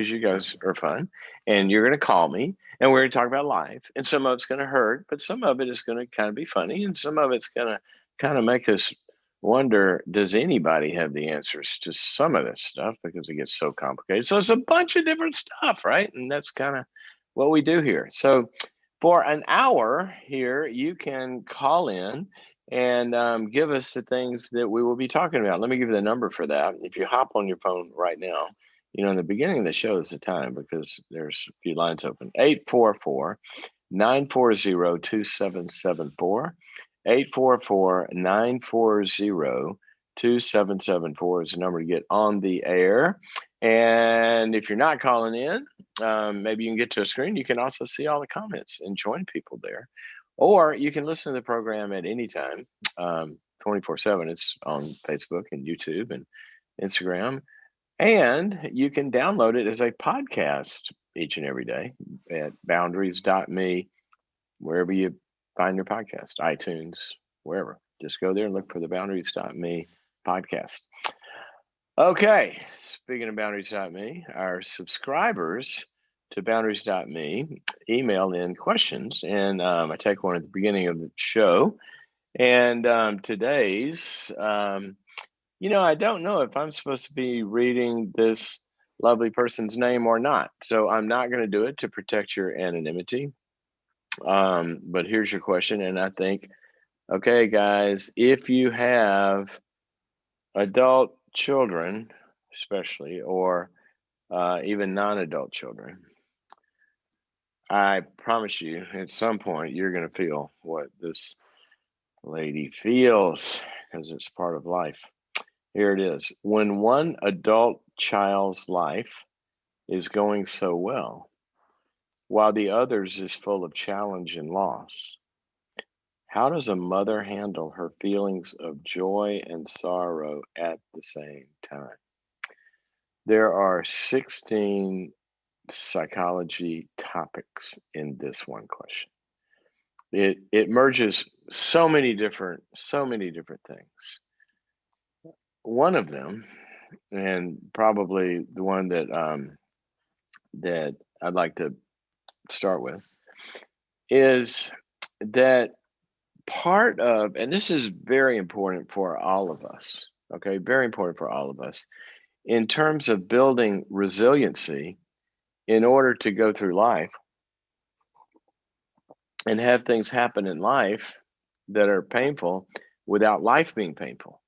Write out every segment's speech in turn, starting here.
because you guys are fun, and you're going to call me, and we're going to talk about life. And some of it's going to hurt, but some of it is going to kind of be funny, and some of it's going to kind of make us wonder, does anybody have the answers to some of this stuff, because it gets so complicated. So it's a bunch of different stuff, right? And that's kind of what we do here. So for an hour here, you can call in and give us the things that we will be talking about. Let me give you the number for that. If you hop on your phone right now, in the beginning of the show is the time, because there's a few lines open. 844-940-2774. 844-940-2774 is the number to get on the air. And if you're not calling in, maybe you can get to a screen. You can also see all the comments and join people there. Or you can listen to the program at any time, 24/7. It's on Facebook and YouTube and Instagram. And you can download it as a podcast each and every day at boundaries.me, wherever you find your podcast, iTunes, wherever. Just go there and look for the boundaries.me podcast. Okay, speaking of boundaries.me, our subscribers to boundaries.me email in questions, and I take one at the beginning of the show. And today's, I don't know if I'm supposed to be reading this lovely person's name or not. So I'm not going to do it to protect your anonymity. But here's your question. And I think, okay, guys, if you have adult children, especially, or even non-adult children, I promise you at some point you're going to feel what this lady feels, because it's part of life. Here it is. When one adult child's life is going so well, while the other's is full of challenge and loss, how does a mother handle her feelings of joy and sorrow at the same time? There are 16 psychology topics in this one question. It merges so many different things. One of them, and probably the one that I'd like to start with, is that part of, and this is very important for all of us, okay, very important for all of us, in terms of building resiliency in order to go through life and have things happen in life that are painful without life being painful.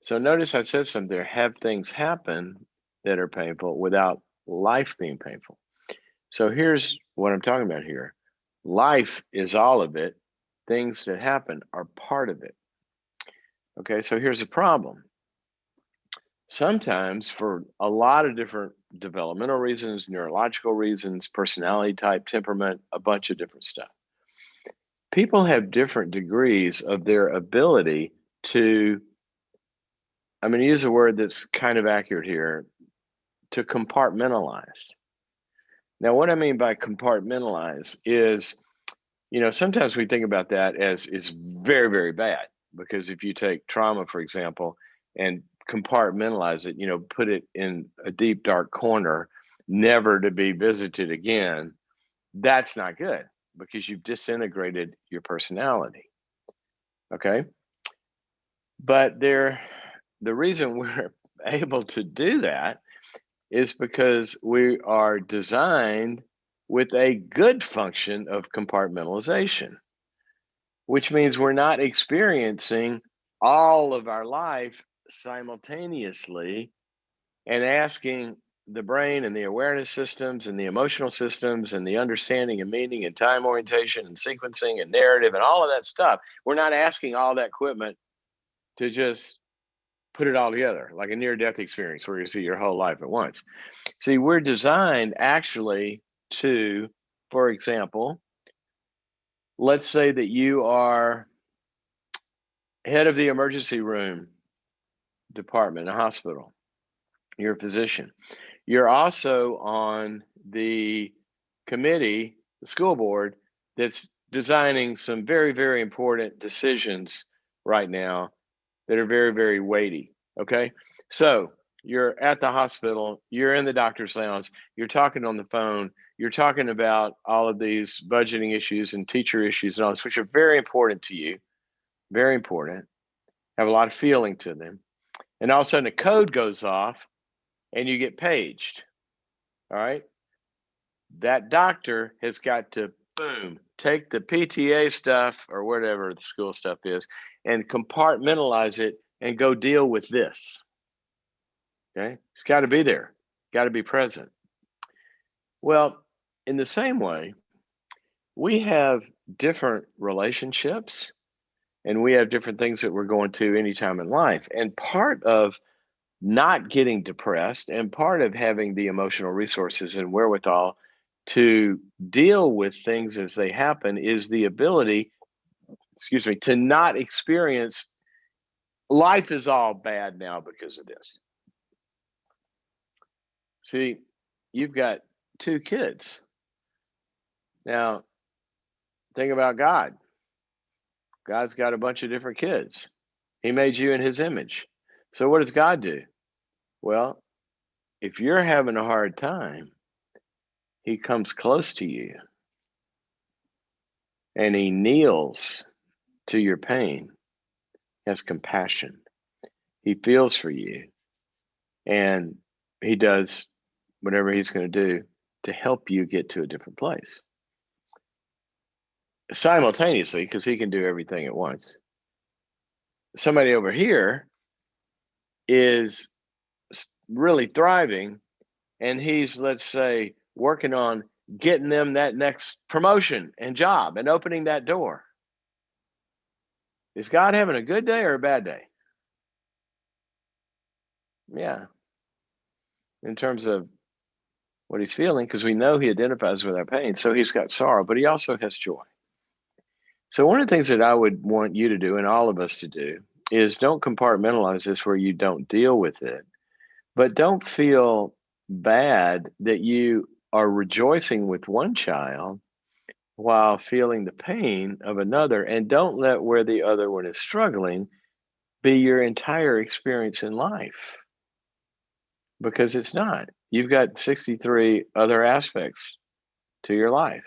So notice I said something there, have things happen that are painful without life being painful. So here's what I'm talking about here. Life is all of it. Things that happen are part of it. Okay, so here's a problem. Sometimes, for a lot of different developmental reasons, neurological reasons, personality type, temperament, a bunch of different stuff, people have different degrees of their ability to, I'm going to use a word that's kind of accurate here, to compartmentalize. Now, what I mean by compartmentalize is, sometimes we think about that as is very, very bad, because if you take trauma, for example, and compartmentalize it, put it in a deep, dark corner, never to be visited again, that's not good, because you've disintegrated your personality. Okay. But the reason we're able to do that is because we are designed with a good function of compartmentalization, which means we're not experiencing all of our life simultaneously and asking the brain and the awareness systems and the emotional systems and the understanding and meaning and time orientation and sequencing and narrative and all of that stuff. We're not asking all that equipment to just put it all together like a near-death experience where you see your whole life at once. See, we're designed actually to, for example, let's say that you are head of the emergency room department in a hospital. You're a physician. You're also on the committee, the school board, that's designing some very, very important decisions right now that are very, very weighty. Okay. So You're at the hospital, you're in the doctor's lounge, you're talking on the phone, you're talking about all of these budgeting issues and teacher issues and all this, which are very important to you, very important, have a lot of feeling to them. And all of a sudden a code goes off and you get paged. All right. That doctor has got to, boom, take the PTA stuff or whatever the school stuff is and compartmentalize it and go deal with this. Okay. It's got to be there, got to be present. Well, in the same way, we have different relationships and we have different things that we're going to anytime in life. And part of not getting depressed and part of having the emotional resources and wherewithal to deal with things as they happen is the ability, excuse me, to not experience life is all bad now because of this. See, you've got 2 kids. Now, think about God. God's got a bunch of different kids. He made you in his image. So what does God do? Well, if you're having a hard time, he comes close to you and he kneels to your pain, has compassion. He feels for you and he does whatever he's going to do to help you get to a different place. Simultaneously, because he can do everything at once. Somebody over here is really thriving and he's, let's say, working on getting them that next promotion and job and opening that door. Is God having a good day or a bad day? Yeah. In terms of what he's feeling, because we know he identifies with our pain. So he's got sorrow, but he also has joy. So one of the things that I would want you to do and all of us to do is don't compartmentalize this where you don't deal with it, but don't feel bad that you are rejoicing with one child while feeling the pain of another. And don't let where the other one is struggling be your entire experience in life, because it's not. You've got 63 other aspects to your life,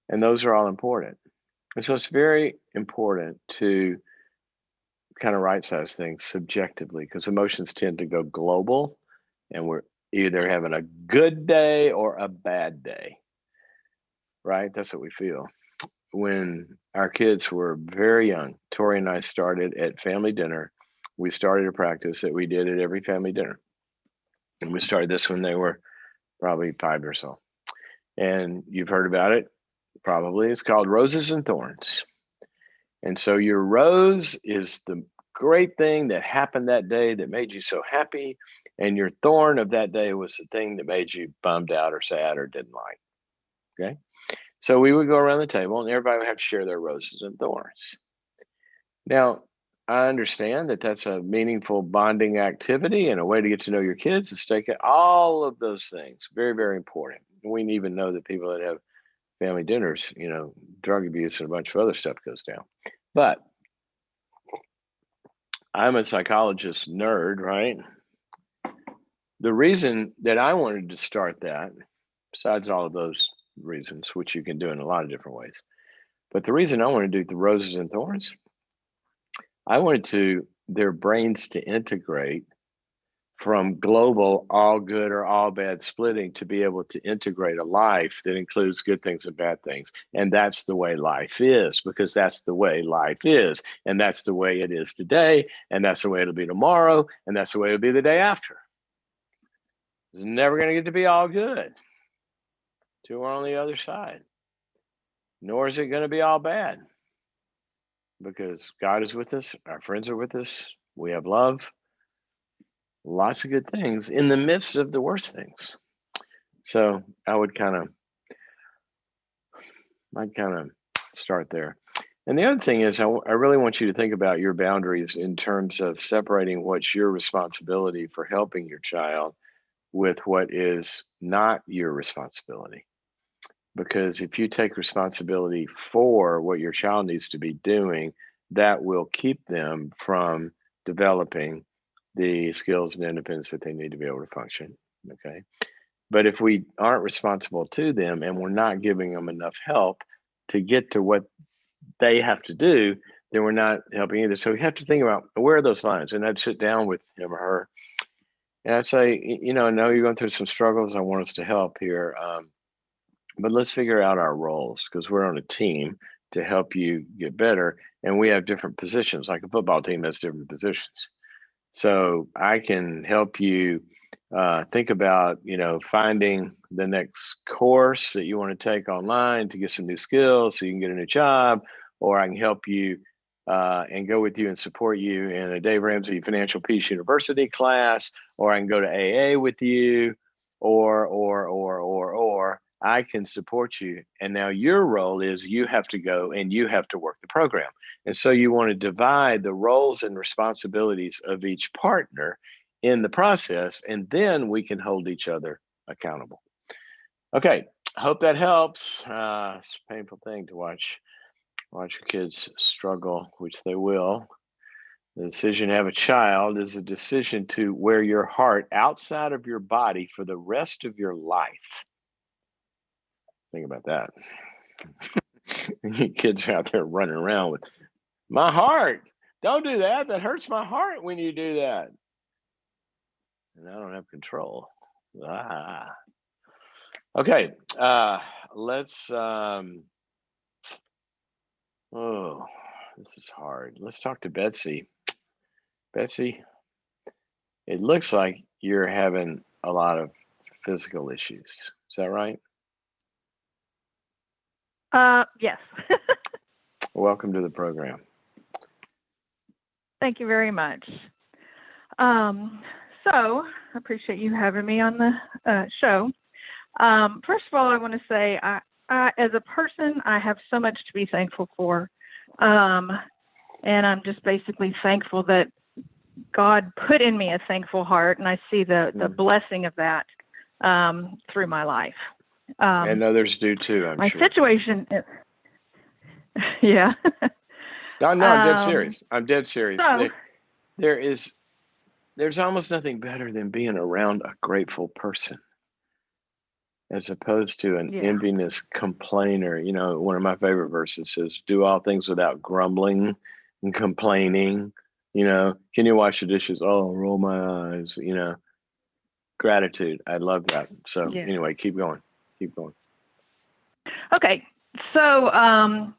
and those are all important. And so it's very important to kind of right size things subjectively because emotions tend to go global and we're either having a good day or a bad day, right? That's what we feel. When our kids were very young, Tori and I started at family dinner. We started a practice that we did at every family dinner. And we started this when they were probably 5 or so. And you've heard about it, probably. It's called Roses and Thorns. And so your rose is the great thing that happened that day that made you so happy. And your thorn of that day was the thing that made you bummed out or sad or didn't like. Okay. So we would go around the table and everybody would have to share their roses and thorns. Now, I understand that that's a meaningful bonding activity and a way to get to know your kids and stay all of those things. Very, very important. We even know that people that have family dinners, drug abuse and a bunch of other stuff goes down. But I'm a psychologist nerd, right? The reason that I wanted to start that, besides all of those reasons, which you can do in a lot of different ways, but the reason I want to do the roses and thorns, I wanted their brains to integrate from global all good or all bad splitting to be able to integrate a life that includes good things and bad things. And that's the way life is, because that's the way life is. And that's the way it is today. And that's the way it'll be tomorrow. And that's the way it'll be the day after. It's never going to get to be all good. Two are on the other side. Nor is it going to be all bad, because God is with us. Our friends are with us. We have love. Lots of good things in the midst of the worst things. So I would kind of start there. And the other thing is, I really want you to think about your boundaries in terms of separating what's your responsibility for helping your child with what is not your responsibility. Because if you take responsibility for what your child needs to be doing, that will keep them from developing the skills and independence that they need to be able to function. Okay. But if we aren't responsible to them and we're not giving them enough help to get to what they have to do, then we're not helping either. So we have to think about where are those lines. And I'd sit down with him or her and I'd say, I know you're going through some struggles. I want us to help here. But let's figure out our roles because we're on a team to help you get better. And we have different positions, like a football team has different positions. So I can help you think about, finding the next course that you want to take online to get some new skills so you can get a new job, or I can help you and go with you and support you in a Dave Ramsey Financial Peace University class, or I can go to AA with you, or I can support you. And now your role is you have to go and you have to work the program. And so you want to divide the roles and responsibilities of each partner in the process, and then we can hold each other accountable. Okay, hope that helps. It's a painful thing to watch your kids struggle, which they will. The decision to have a child is a decision to wear your heart outside of your body for the rest of your life. Think about that. Your kids are out there running around with my heart. Don't do that. That hurts my heart when you do that. And I don't have control. Okay. Let's oh, this is hard. Let's talk to Betsy. Betsy, it looks like you're having a lot of physical issues. Is that right? Yes. Welcome to the program. Thank you very much. So I appreciate you having me on the show. First of all, I want to say, I, as a person, I have so much to be thankful for. And I'm just basically thankful that God put in me a thankful heart, and I see the blessing of that through my life. And others do too, I'm my sure. My situation, yeah. No, I'm dead serious. I'm dead serious. So, There's almost nothing better than being around a grateful person as opposed to an envious complainer. One of my favorite verses says, do all things without grumbling and complaining. Can you wash the dishes? Oh, roll my eyes, gratitude. I love that. So anyway, keep going. Okay. So,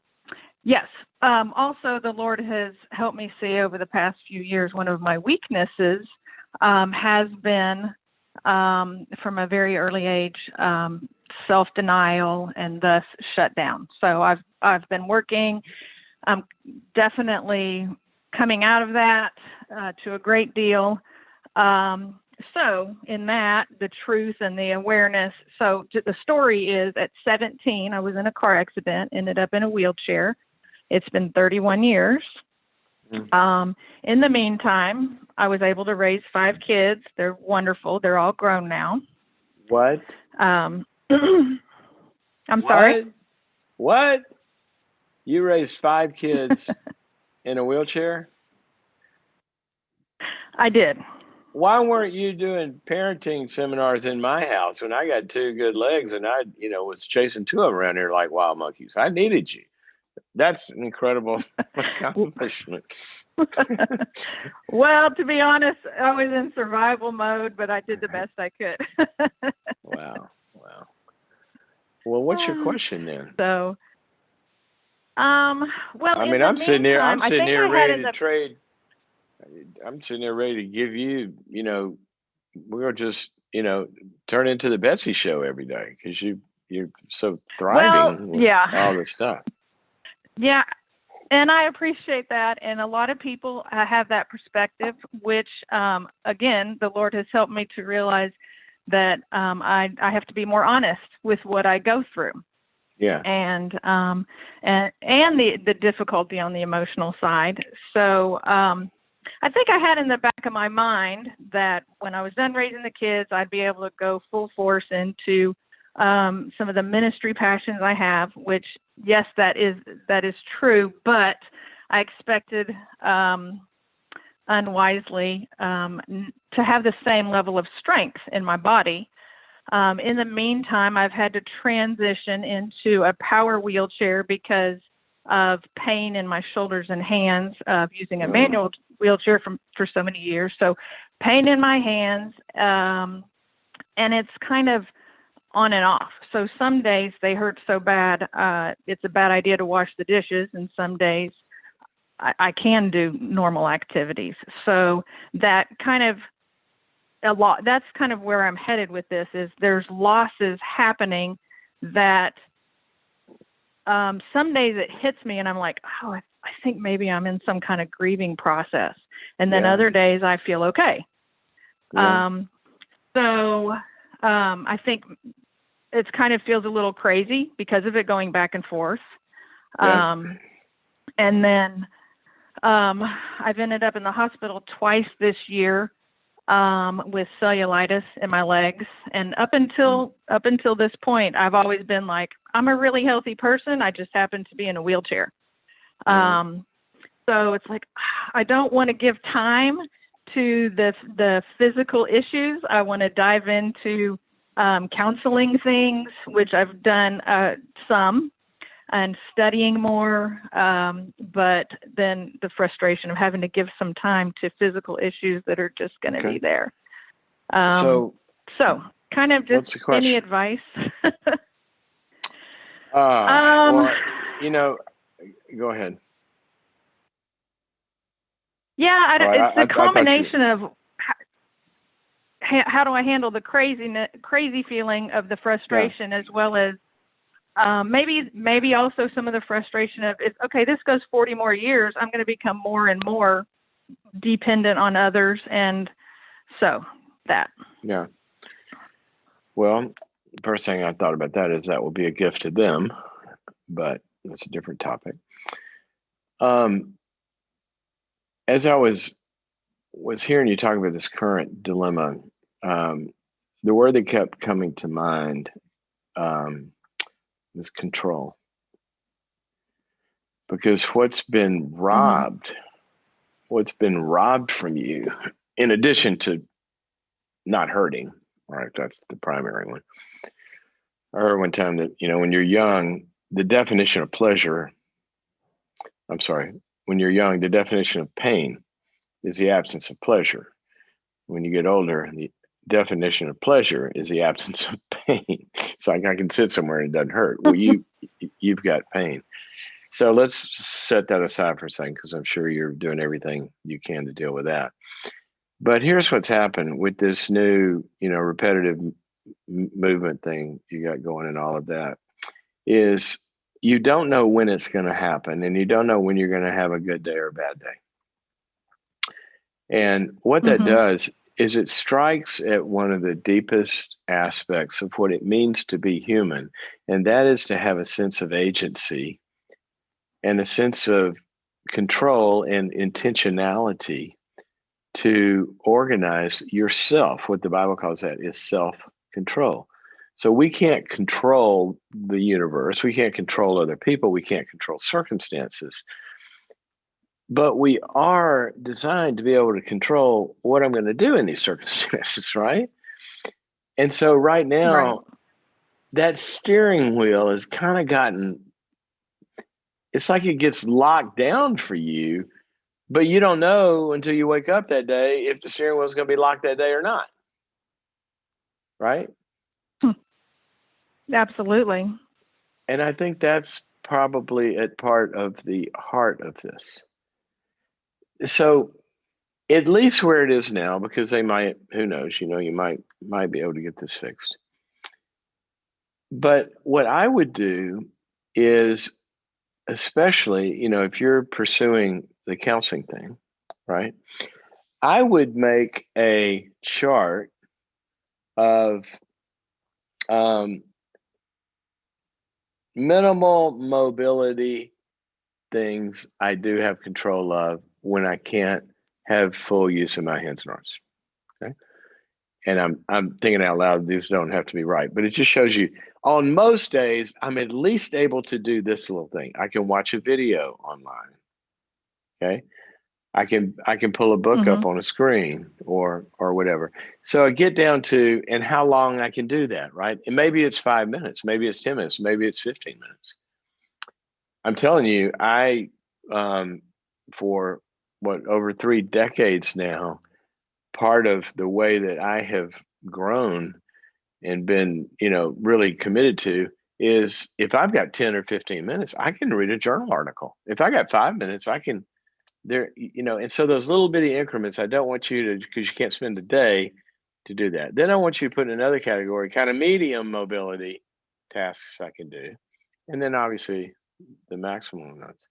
yes. Also, the Lord has helped me see over the past few years, one of my weaknesses has been, from a very early age, self-denial and thus shut down. So I've been working. I'm definitely coming out of that to a great deal. So in that, the truth and the awareness. So the story is, at 17, I was in a car accident, ended up in a wheelchair. It's been 31 years. In the meantime, I was able to raise 5 kids. They're wonderful. They're all grown now. What? I'm sorry? What? You raised 5 kids in a wheelchair? I did. Why weren't you doing parenting seminars in my house when I got 2 good legs and I, was chasing 2 of them around here like wild monkeys? I needed you. That's an incredible accomplishment. Well, to be honest, I was in survival mode, but I did the best I could. Wow. Well, what's your question then? So, well, I'm sitting here ready to trade. I'm sitting there ready to give you, we'll just, turn into the Betsy show every day because you're so thriving with all this stuff. Yeah, and I appreciate that. And a lot of people have that perspective, which, again, the Lord has helped me to realize that I have to be more honest with what I go through. Yeah. And the difficulty on the emotional side. So I think I had in the back of my mind that when I was done raising the kids, I'd be able to go full force into some of the ministry passions I have, which, yes, that is true, but I expected unwisely to have the same level of strength in my body. In the meantime, I've had to transition into a power wheelchair because of pain in my shoulders and hands of using a manual wheelchair for so many years. So pain in my hands, and it's kind of on and off. So some days they hurt so bad, it's a bad idea to wash the dishes, and some days I can do normal activities. So that kind of that's kind of where I'm headed with this, is there's losses happening that some days it hits me and I'm like, oh, I think maybe I'm in some kind of grieving process. And then other days I feel okay. So I think it kind of feels a little crazy because of it going back and forth. And then I've ended up in the hospital twice this year with cellulitis in my legs. And up until this point, I've always been like, I'm a really healthy person. I just happen to be in a wheelchair. So it's like, I don't want to give time to the physical issues. I want to dive into counseling things, which I've done some, and studying more, but then the frustration of having to give some time to physical issues that are just going to be there. So kind of just any advice? Well, go ahead. Yeah, it's the combination of how do I handle the crazy feeling of the frustration, as well as maybe also some of the frustration of, okay, this goes 40 more years, I'm going to become more and more dependent on others. And so that. Yeah. Well, first thing I thought about that is that will be a gift to them, but that's a different topic. As I was hearing you talk about this current dilemma, the word that kept coming to mind is control. Because what's been robbed from you, in addition to not hurting, right? That's the primary one. I heard one time that, when you're young, the definition of pain is the absence of pleasure. When you get older, the definition of pleasure is the absence of pain. It's like I can sit somewhere and it doesn't hurt. Well, you've got pain. So let's set that aside for a second, because I'm sure you're doing everything you can to deal with that. But here's what's happened with this new, repetitive movement thing you got going and all of that, is you don't know when it's going to happen, and you don't know when you're going to have a good day or a bad day. And what that does is it strikes at one of the deepest aspects of what it means to be human, and that is to have a sense of agency and a sense of control and intentionality to organize yourself. What the Bible calls that is self-control. So we can't control the universe. We can't control other people. We can't control circumstances. But we are designed to be able to control what I'm going to do in these circumstances, right? And so right now, that steering wheel has kind of gotten, it's like it gets locked down for you, but you don't know until you wake up that day if the steering wheel is going to be locked that day or not. Right? Absolutely. And I think that's probably at part of the heart of this. So at least where it is now, because they might, who knows, you might be able to get this fixed. But what I would do is, especially, if you're pursuing the counseling thing, right? I would make a chart of minimal mobility things I do have control of when I can't have full use of my hands and arms. Okay. And I'm thinking out loud, these don't have to be right, but it just shows you on most days, I'm at least able to do this little thing. I can watch a video online. Okay. I can pull a book Mm-hmm. up on a screen or whatever. So I get down to and how long I can do that, right? And maybe it's 5 minutes, maybe it's 10 minutes, maybe it's 15 minutes. I'm telling you, I for what over 3 decades now, part of the way that I have grown and been, really committed to is if I've got 10 or 15 minutes, I can read a journal article. If I got 5 minutes, I can and so those little bitty increments, I don't want you to, because you can't spend a day to do that. Then I want you to put in another category, kind of medium mobility tasks I can do. And then obviously the maximum amounts.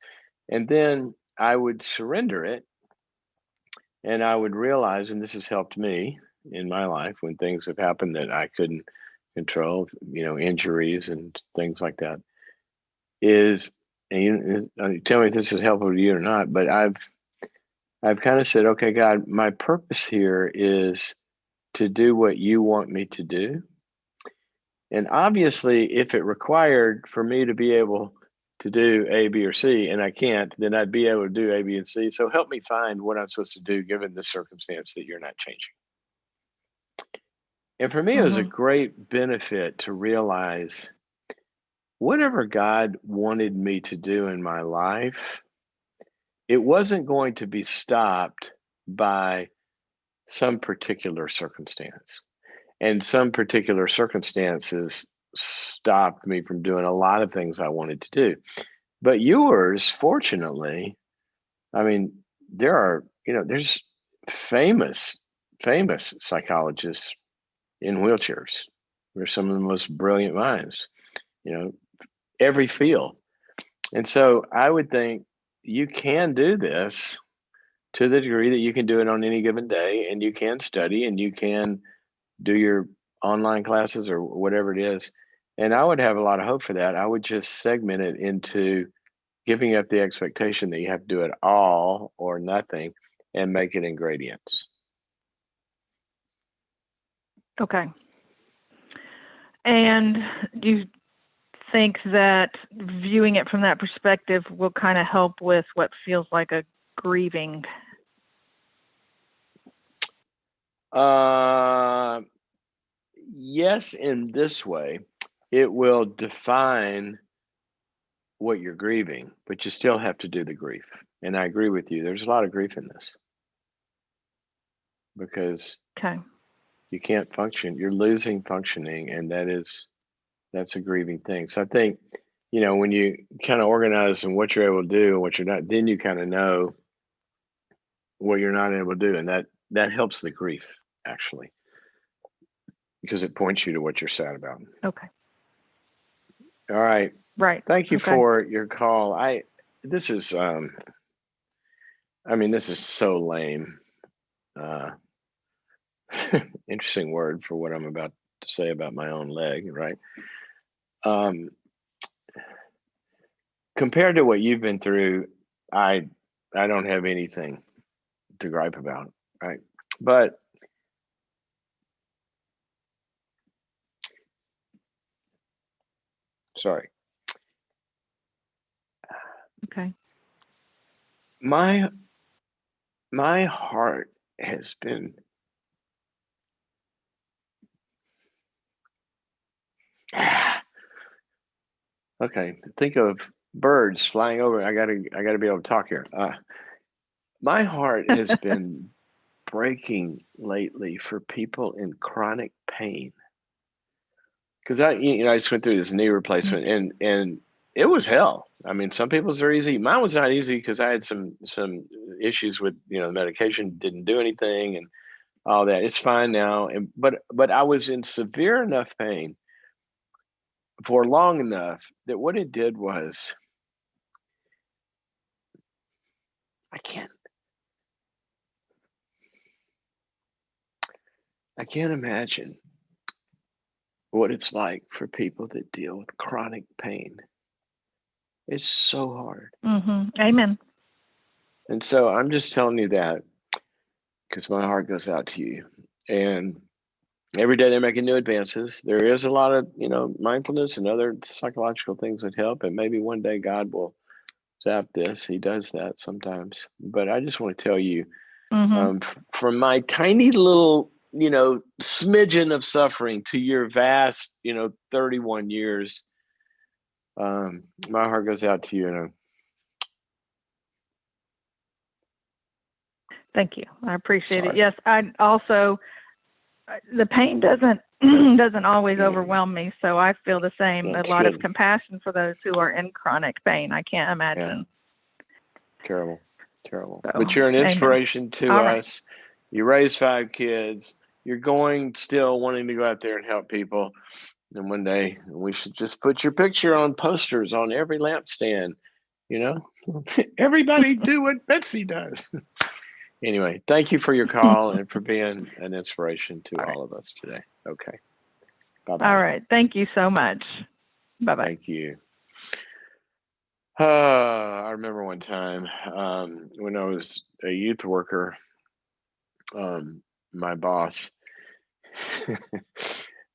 And then I would surrender it and I would realize, and this has helped me in my life when things have happened that I couldn't control, injuries and things like that, is, and you tell me if this is helpful to you or not, but I've kind of said, okay, God, my purpose here is to do what you want me to do. And obviously, if it required for me to be able to do A, B, or C, and I can't, then I'd be able to do A, B, and C. So help me find what I'm supposed to do given the circumstance that you're not changing. And for me, it was a Mm-hmm. great benefit to realize whatever God wanted me to do in my life, it wasn't going to be stopped by some particular circumstance. And some particular circumstances stopped me from doing a lot of things I wanted to do. But yours, fortunately, I mean, there's famous, famous psychologists in wheelchairs. They're some of the most brilliant minds, you know, every field. And so I would think you can do this to the degree that you can do it on any given day, and you can study and you can do your online classes or whatever it is. And I would have a lot of hope for that. I would just segment it into giving up the expectation that you have to do it all or nothing and make it in gradients. Okay. And do you think that viewing it from that perspective will kind of help with what feels like a grieving? Uh, yes, in this way, it will define what you're grieving, but you still have to do the grief. And I agree with you. There's a lot of grief in this because Okay. you can't function. You're losing functioning, and that's a grieving thing. So I think, when you kind of organize and what you're able to do and what you're not, then you kind of know what you're not able to do, and that helps the grief actually because it points you to what you're sad about. Okay. All right. Right. Thank you Okay. for your call. This is this is so lame. Uh Interesting word for what I'm about to say about my own leg, right? Um Compared to what you've been through, I I don't have anything to gripe about, right? But sorry, Okay. my my heart has been okay. Think of birds flying over. I gotta be able to talk here. My heart has been breaking lately for people in chronic pain because I just went through this knee replacement and it was hell. I mean, some people's are easy. Mine was not easy because I had some issues with the medication didn't do anything and all that. It's fine now, and but I was in severe enough pain for long enough that what it did was I can't I can't imagine what it's like for people that deal with chronic pain. It's so hard. Mm-hmm. Amen. And so I'm just telling you that because my heart goes out to you. And every day they're making new advances. There is a lot of, mindfulness and other psychological things that help. And maybe one day God will zap this. He does that sometimes. But I just want to tell you, Mm-hmm. from my tiny little, smidgen of suffering to your vast, 31 years, my heart goes out to you. And Thank you. I appreciate it. sorry. Yes, I also, the pain doesn't doesn't always overwhelm me, so I feel the same. A That's lot of good. compassion for those who are in chronic pain. I can't Yeah, imagine. terrible, terrible. So, But you're an amen. inspiration to All right. us. You raised 5 kids. You're going still wanting to go out there and help people. And one day we should just put your picture on posters on every lampstand. You know, everybody do what Betsy does. Anyway, thank you for your call and for being an inspiration to All right. all of us today. Okay. Bye All bye. right. Thank you so much. Bye bye. Thank you. I remember one time when I was a youth worker, my boss,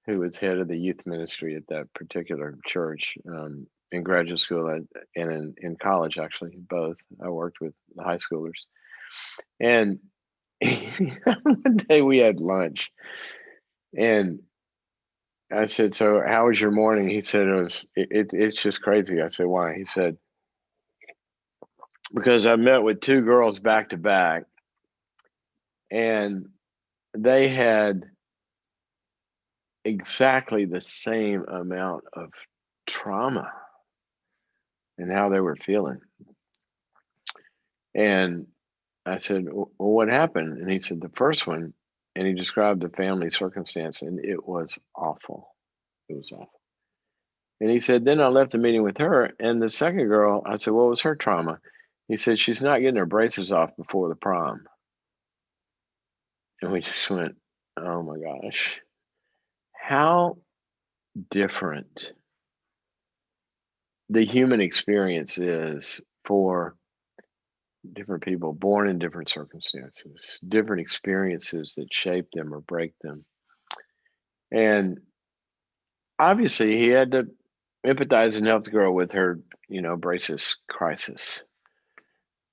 who was head of the youth ministry at that particular church, in graduate school and in college, actually, both. I worked with the high schoolers. And one day we had lunch, and I said, "So how was your morning?" He said, it's just crazy." I said, "Why?" He said, "Because I met with two girls back to back, and they had exactly the same amount of trauma and how they were feeling." And I said, "Well, what happened?" And he said, "The first one," and he described the family circumstance, and it was awful. It was awful. And he said, "Then I left the meeting with her, and the second girl," I said, "What was her trauma?" He said, "She's not getting her braces off before the prom." And we just went, "Oh my gosh, how different the human experience is for different people born in different circumstances, different experiences that shape them or break them." And obviously, he had to empathize and help the girl with her, braces crisis,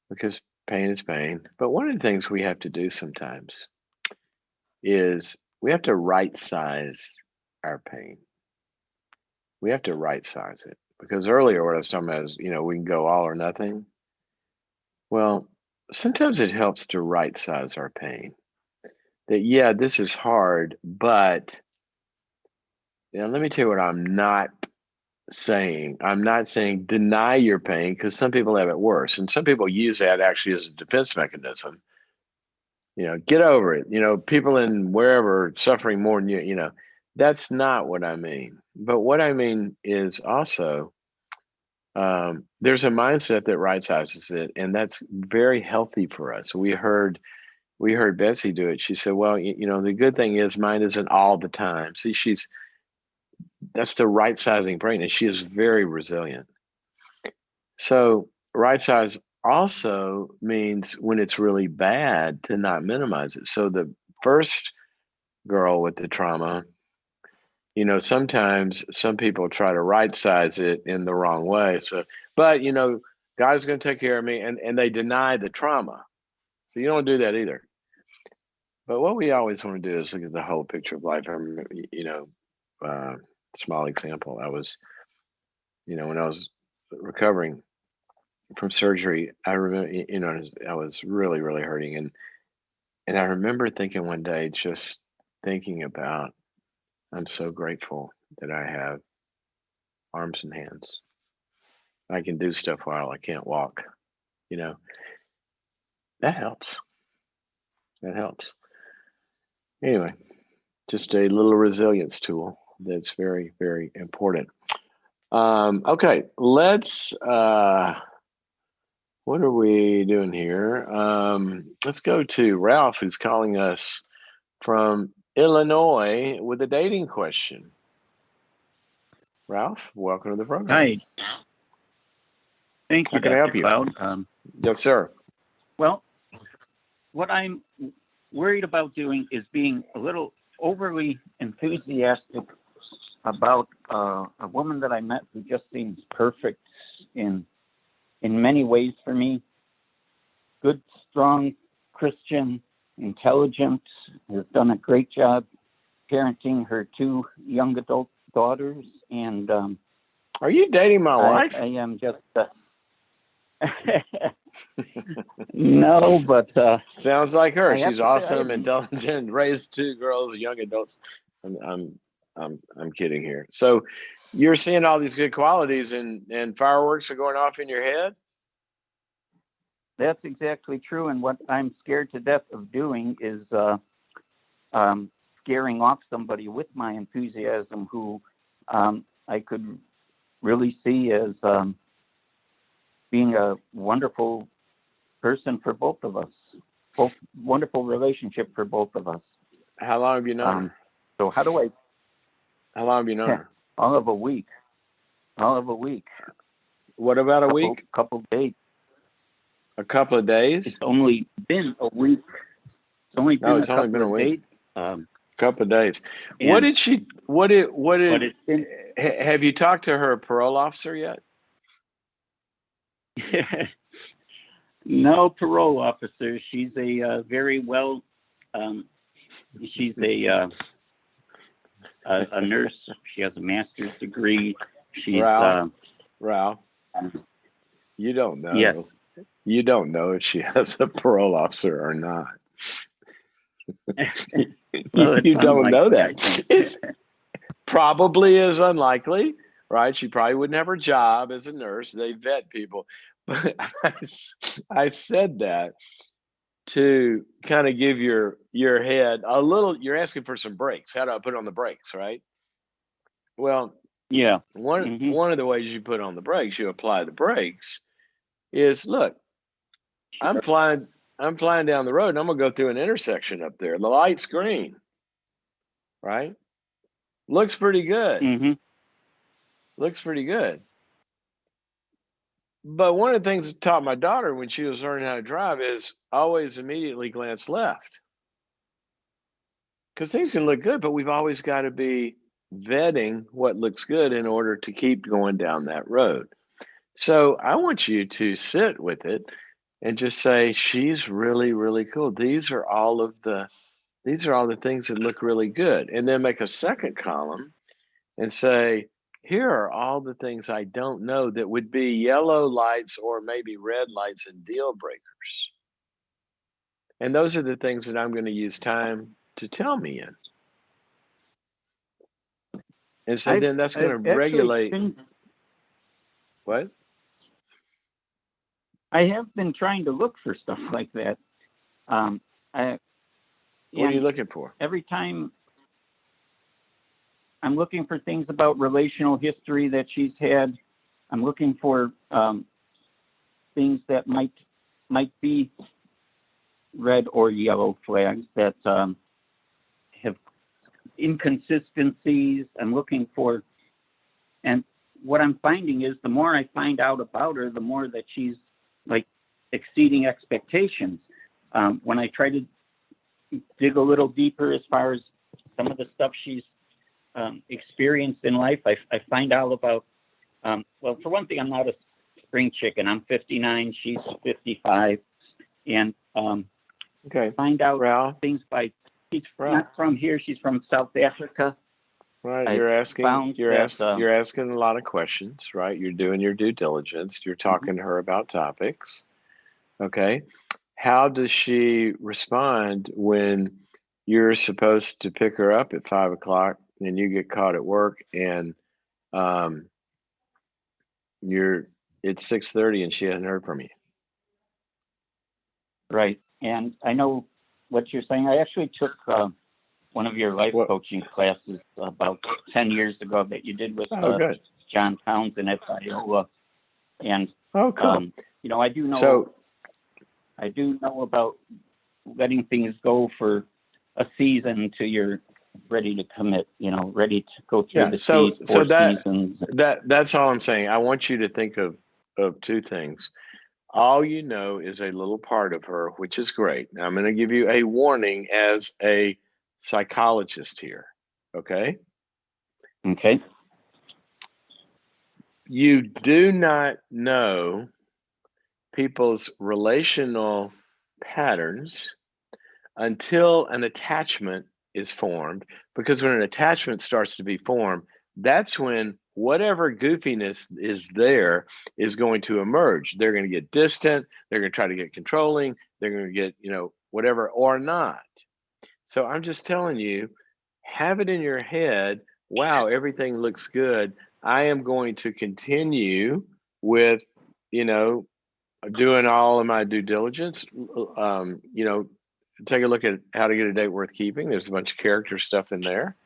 because pain is pain. But one of the things we have to do sometimes is we have to right size our pain. We have to right size it, because earlier what I was talking about is, we can go all or nothing. Well, sometimes it helps to right size our pain. That, yeah, this is hard, but let me tell you what I'm not saying. I'm not saying deny your pain, because some people have it worse. And some people use that actually as a defense mechanism. Get over it. People in wherever suffering more than you, that's not what I mean. But what I mean is also, there's a mindset that right sizes it, and that's very healthy for us. We heard Betsy do it. She said, "Well, the good thing is mine isn't all the time." See, that's the right sizing brain, and she is very resilient. So right size also means when it's really bad to not minimize it. So the first girl with the trauma, sometimes some people try to right size it in the wrong way. So, but God's going to take care of me, and they deny the trauma. So you don't do that either. But what we always want to do is look at the whole picture of life. I remember, uh, small example. I was, when I was recovering from surgery, I remember, I was really, really hurting, and I remember thinking one day, just thinking about, I'm so grateful that I have arms and hands. I can do stuff while I can't walk. You know, that helps. That helps. Anyway, just a little resilience tool that's very, very important. Okay, let's. What are we doing here? Let's go to Ralph, who's calling us from Illinois with a dating question. Ralph, welcome to the program. Hi. Thank How you, can I help Dr. you? Cloud. Yes, sir. Well, what I'm worried about doing is being a little overly enthusiastic about a woman that I met who just seems perfect in in many ways for me. Good, strong Christian, intelligent, has done a great job parenting her 2 young adult daughters. And Are you dating my wife? I am just no, but sounds like her. I have She's to say, awesome, intelligent, raised 2 girls, young adults. I'm kidding here. So you're seeing all these good qualities, and fireworks are going off in your head. that's exactly true. And what I'm scared to death of doing is scaring off somebody with my enthusiasm who I could really see as being a wonderful person for both of us, both wonderful relationship for both of us. How long have you known her? So how do I? How long have you known her? All of a week. All of a week. What about a week? Couple days. A couple of days? It's only been a week. It's only been it's only been a week. Couple of days. What did she? What did? Have you talked to her parole officer yet? No parole officer. She's a very well. She's a nurse. She has a master's degree. She's Ralph. You don't know. Yes. You don't know if she has a parole officer or not. Well, you don't know that. It's probably is unlikely, right? She probably wouldn't have her job as a nurse. They vet people. But I said that to kind of give your head a little, you're asking for some brakes. How do I put on the brakes, right? Well, yeah. One of the ways you put on the brakes, you apply the brakes, is look, I'm flying down the road and I'm gonna go through an intersection up there. The light's green, right? Looks pretty good. Looks pretty good. But one of the things that taught my daughter when she was learning how to drive is always immediately glance left. Because things can look good, but we've always got to be vetting what looks good in order to keep going down that road. So I want you to sit with it and just say, she's really, really cool. These are all the things that look really good. And then make a second column and say, here are all the things I don't know that would be yellow lights or maybe red lights and deal breakers. And those are the things that I'm going to use time to tell me in. And so then that's going to regulate. What? I have been trying to look for stuff like that. What are you looking for? Every time I'm looking for things about relational history that she's had. I'm looking for things that might be red or yellow flags that have inconsistencies. I'm looking for, and what I'm finding is the more I find out about her, the more that she's like exceeding expectations. When I try to dig a little deeper as far as some of the stuff she's experienced in life, I find out about, well, for one thing, I'm not a spring chicken. I'm 59, she's 55. And find out Ralph, things by, she's not from here, she's from South Africa. Right, you're asking a lot of questions, right? You're doing your due diligence. You're talking to her about topics. Okay. How does she respond when you're supposed to pick her up at 5 o'clock and you get caught at work and it's 6:30 and she hasn't heard from you? Right. And I know what you're saying. I actually took one of your life coaching classes about 10 years ago that you did with John Townsend at Iowa. And, I do know about letting things go for a season until you're ready to commit, ready to go through seasons. That's all I'm saying. I want you to think of two things. All you know is a little part of her, which is great. Now I'm going to give you a warning as a psychologist here. Okay. Okay. You do not know people's relational patterns until an attachment is formed. Because when an attachment starts to be formed, that's when whatever goofiness is there is going to emerge. They're going to get distant. They're going to try to get controlling. They're going to get, whatever, or not. So I'm just telling you, have it in your head, wow, everything looks good. I am going to continue with, doing all of my due diligence. Take a look at How to Get a Date Worth Keeping. There's a bunch of character stuff in there.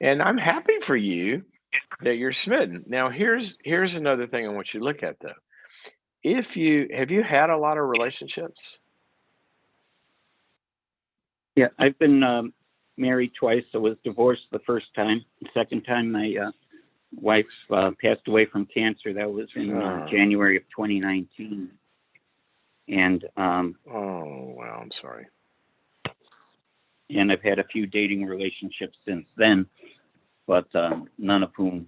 And I'm happy for you that you're smitten. Now, here's another thing I want you to look at, though. Have you had a lot of relationships? Yeah, I've been married twice. I was divorced the first time. The second time, my wife passed away from cancer. That was in January of 2019. And oh, wow, I'm sorry. And I've had a few dating relationships since then, but none of whom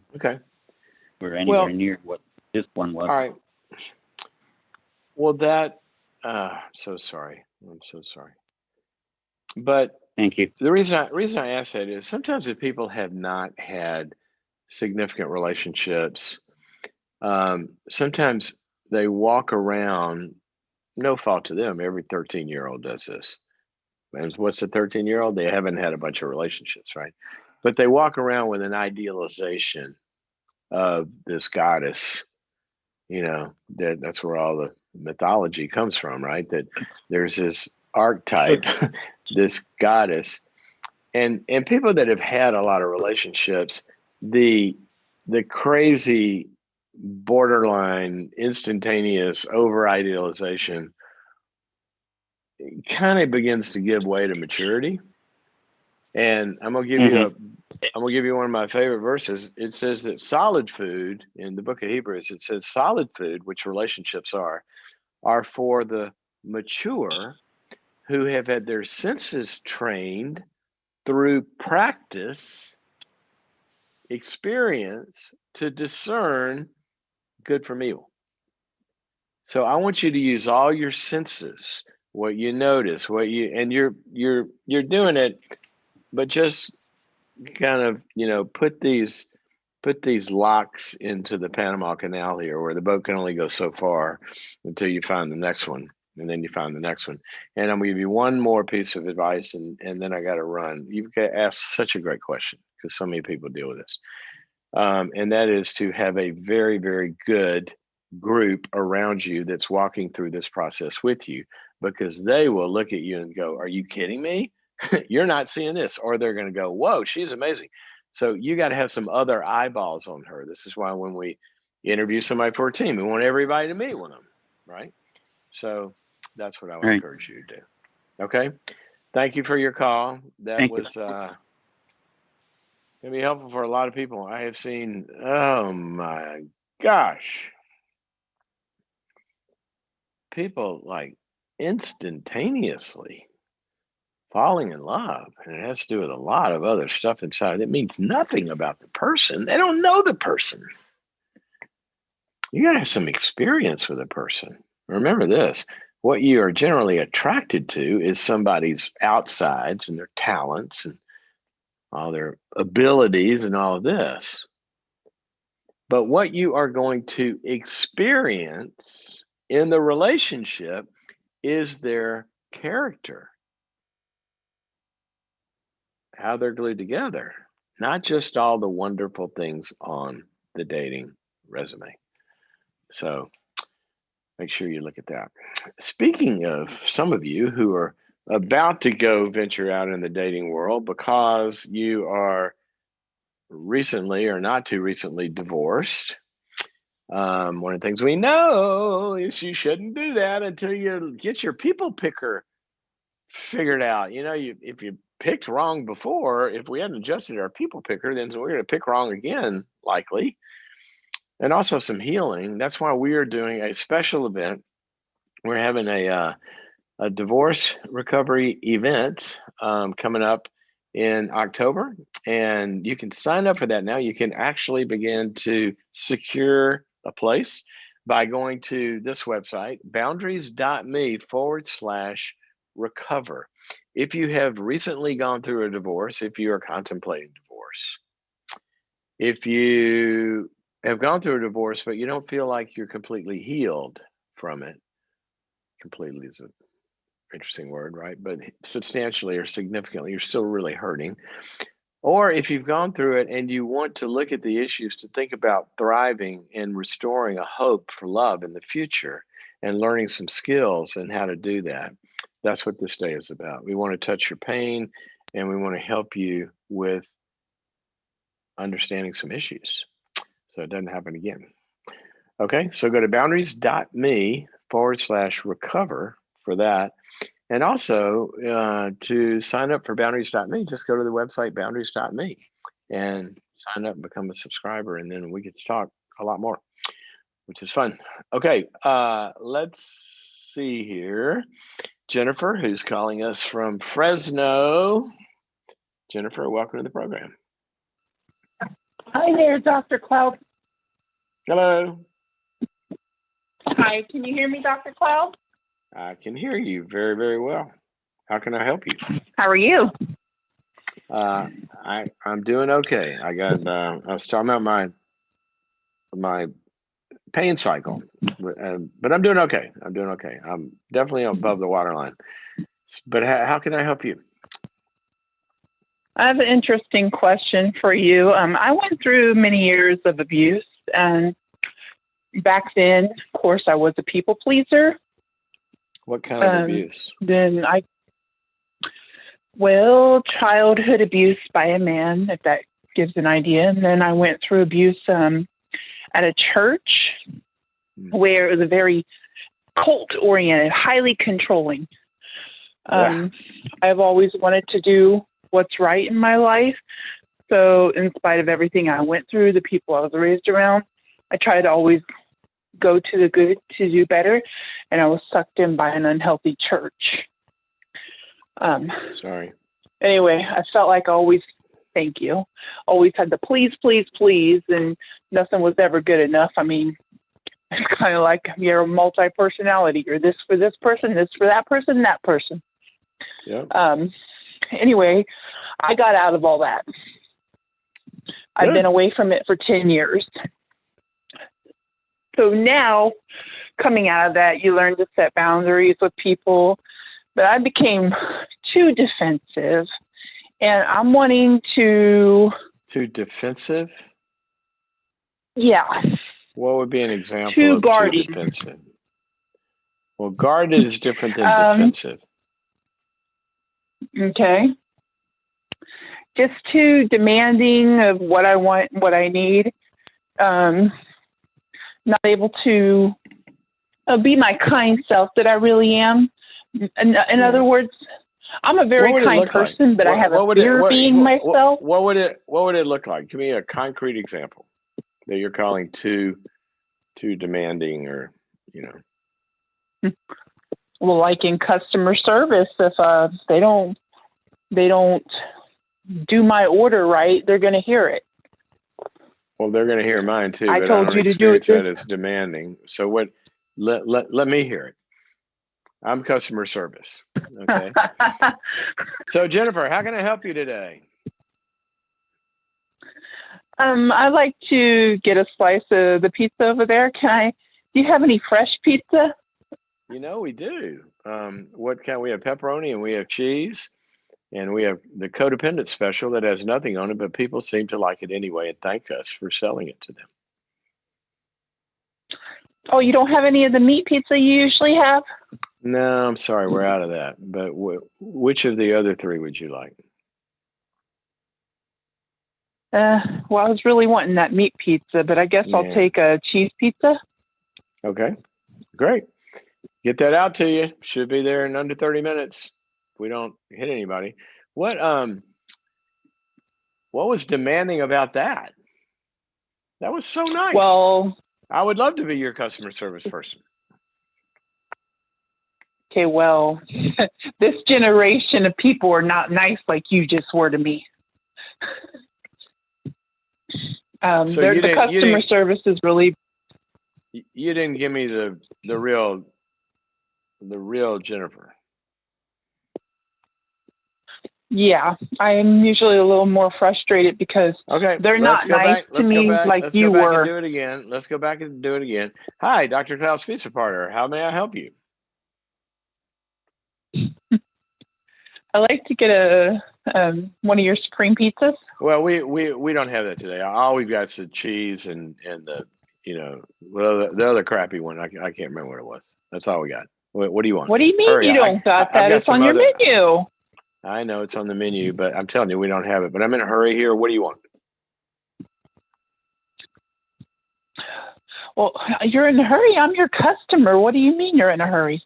were anywhere near what this one was. All right. Well, that, so sorry. I'm so sorry. But thank you. The reason I ask that is sometimes if people have not had significant relationships, sometimes they walk around, no fault to them. Every 13-year-old does this. And what's a 13-year-old? They haven't had a bunch of relationships, right? But they walk around with an idealization of this goddess, that's where all the mythology comes from, right? That there's this archetype, this goddess. And people that have had a lot of relationships, the crazy borderline instantaneous over idealization kind of begins to give way to maturity. And I'm gonna give you one of my favorite verses. It says that solid food in the book of Hebrews, it says solid food, which relationships are for the mature who have had their senses trained through practice, experience to discern good from evil. So I want you to use all your senses, what you notice, and you're doing it, but just kind of put these locks into the Panama Canal here, where the boat can only go so far until you find the next one. And then you find the next one. And I'm going to give you one more piece of advice, and then I got to run. You've asked such a great question because so many people deal with this. And that is to have a very, very good group around you that's walking through this process with you, because they will look at you and go, are you kidding me? You're not seeing this. Or they're going to go, whoa, she's amazing. So you got to have some other eyeballs on her. This is why when we interview somebody for a team, we want everybody to meet with them, right? So that's what I would encourage you to do. Okay. Thank you for your call. That was going to be helpful for a lot of people. I have seen, oh my gosh, people like instantaneously falling in love. And it has to do with a lot of other stuff inside. It means nothing about the person. They don't know the person. You got to have some experience with a person. Remember this. What you are generally attracted to is somebody's outsides and their talents and all their abilities and all of this. But what you are going to experience in the relationship is their character, how they're glued together, not just all the wonderful things on the dating resume. So make sure you look at that. Speaking of some of you who are about to go venture out in the dating world because you are recently or not too recently divorced, one of the things we know is you shouldn't do that until you get your people picker figured out. If you picked wrong before, if we hadn't adjusted our people picker, then we're going to pick wrong again, likely. And also some healing. That's why we are doing a special event. We're having a divorce recovery event coming up in October, and you can sign up for that now. You can actually begin to secure a place by going to this website, boundaries.me/recover. If you have recently gone through a divorce, if you are contemplating divorce, if you have gone through a divorce, but you don't feel like you're completely healed from it, completely is an interesting word, right? But substantially or significantly, you're still really hurting. Or if you've gone through it and you want to look at the issues to think about thriving and restoring a hope for love in the future and learning some skills and how to do that, that's what this day is about. We want to touch your pain and we want to help you with understanding some issues so it doesn't happen again. Okay, so go to boundaries.me/recover for that. And also to sign up for boundaries.me, just go to the website boundaries.me and sign up and become a subscriber. And then we get to talk a lot more, which is fun. Okay, let's see here. Jennifer, who's calling us from Fresno. Jennifer, welcome to the program. Hi there, Dr. Cloud. Hello. Hi, can you hear me, Dr. Cloud? I can hear you very, very well. How can I help you? How are you? I'm doing okay. I was talking about my pain cycle, but I'm doing okay. I'm definitely above the waterline. But how can I help you? I have an interesting question for you. I went through many years of abuse, and back then, of course, I was a people pleaser. What kind of abuse? Then childhood abuse by a man, if that gives an idea. And then I went through abuse at a church where it was a very cult-oriented, highly controlling. I've always wanted to do what's right in my life. So in spite of everything I went through, the people I was raised around, I tried to always go to the good to do better. And I was sucked in by an unhealthy church. Sorry. Anyway, I felt like always had to please, and nothing was ever good enough. I mean, it's kind of like you're a multi-personality. You're this for this person, this for that person, that person. Yep. Anyway, I got out of all that. Good. I've been away from it for 10 years. So now, coming out of that, you learn to set boundaries with people. But I became too defensive, and I'm wanting to... Too defensive? Yeah. What would be an example too of guarding. Too defensive? Well, guarded is different than defensive. Okay. Just too demanding of what I want, what I need. Not able to be my kind self that I really am. In other words, I'm a very kind person, but I have a fear of being myself. What would it look like? Give me a concrete example that you're calling too demanding, or Well, like in customer service, if they don't do my order right, they're going to hear it. Well, they're going to hear mine too. I told you to do it. That as demanding. So what? Let me hear it. I'm customer service. Okay. So Jennifer, how can I help you today? I'd like to get a slice of the pizza over there. Do you have any fresh pizza? We do. What kind? We have pepperoni and we have cheese, and we have the codependent special that has nothing on it, but people seem to like it anyway and thank us for selling it to them. Oh, you don't have any of the meat pizza you usually have? No, I'm sorry, we're out of that. But which of the other three would you like? Well, I was really wanting that meat pizza, but I guess I'll take a cheese pizza. Okay, great. Get that out to you. Should be there in under 30 minutes. If we don't hit anybody. What was demanding about that? That was so nice. Well, I would love to be your customer service person. Okay, well, this generation of people are not nice like you just were to me. So the customer service is really... You didn't give me the real Jennifer. Yeah, I'm usually a little more frustrated because Okay, they're let's not go nice back. to Let's go me back. like Let's go you back and were. do it again. Let's go back and do it again. Hi, Dr. Klaus Pizza Partner. How may I help you? I like to get a one of your supreme pizzas. Well, we don't have that today. All we've got is the cheese and the the other crappy one. I can't remember what it was. That's all we got. What do you want? What do you mean Hurry! you don't got I've that? got It's some on your other. menu. I know it's on the menu, but I'm telling you, we don't have it. But I'm in a hurry here. What do you want? Well, you're in a hurry. I'm your customer. What do you mean you're in a hurry?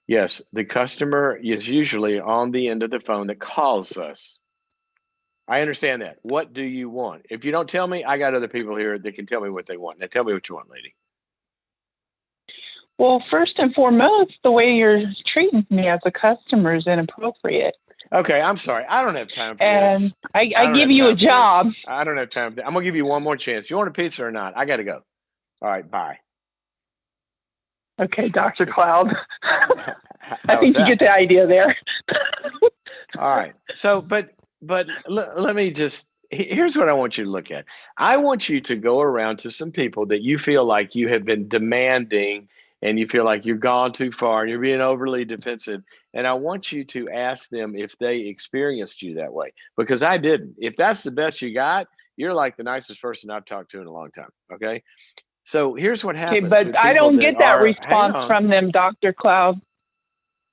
Yes, the customer is usually on the end of the phone that calls us. I understand that. What do you want? If you don't tell me, I got other people here that can tell me what they want. Now tell me what you want, lady. Well, first and foremost, the way you're treating me as a customer is inappropriate. Okay, I'm sorry. I don't have time for And this. I give you a job. I don't have time for this. I'm going to give you one more chance. You want a pizza or not? I got to go. All right, bye. Okay, Dr. Cloud. I How was think you that? get the idea there. All right. So, but let me just, here's what I want you to look at. I want you to go around to some people that you feel like you have been demanding and you feel like you've gone too far and you're being overly defensive. And I want you to ask them if they experienced you that way, because I didn't. If that's the best you got, you're like the nicest person I've talked to in a long time. Okay. So here's what Okay, happens but with I people don't that get that are, hang response on, from them, Dr. Cloud.